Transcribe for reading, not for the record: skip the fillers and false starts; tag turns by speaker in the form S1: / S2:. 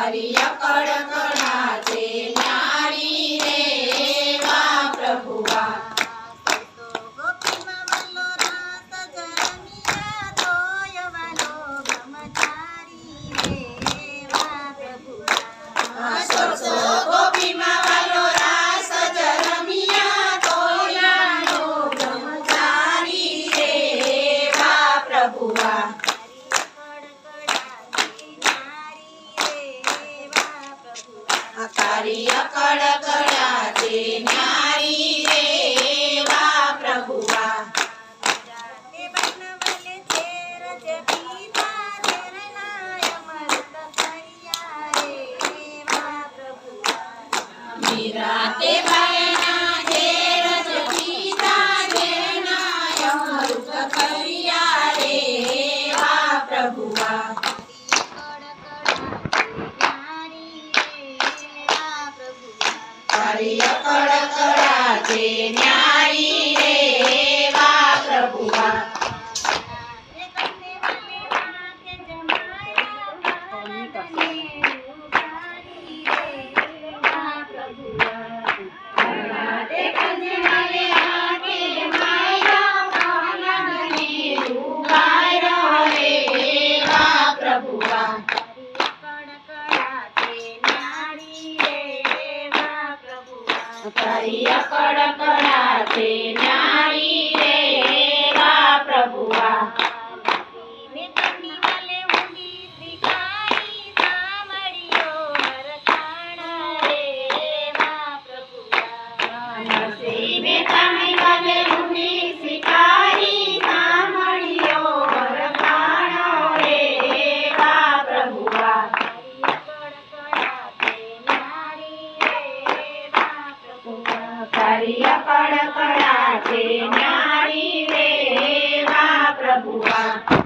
S1: કાર્ય કડકડા છે ન્યારી રે એવા પ્રભુઆ કાર્ય કડકડા છે ન્યારી રે એવા પ્રભુઆ નિરાતે બાયના ઘેર જ પીતા જેના અમૃત કર્યા રે એવા પ્રભુઆ કાર્ય કડકડા છે ન્યારી રે એવા પ્રભુઆ કાર્ય કડકડા છે ન્યારી રે એવા પ્રભુઆ નસીબે તમે ગમે ઊંડી શિકારી સાંભળ્યો વરખાણો રે એવા પ્રભુઆ કાર્ય કડકડા છે ન્યારી રે એવા પ્રભુઆ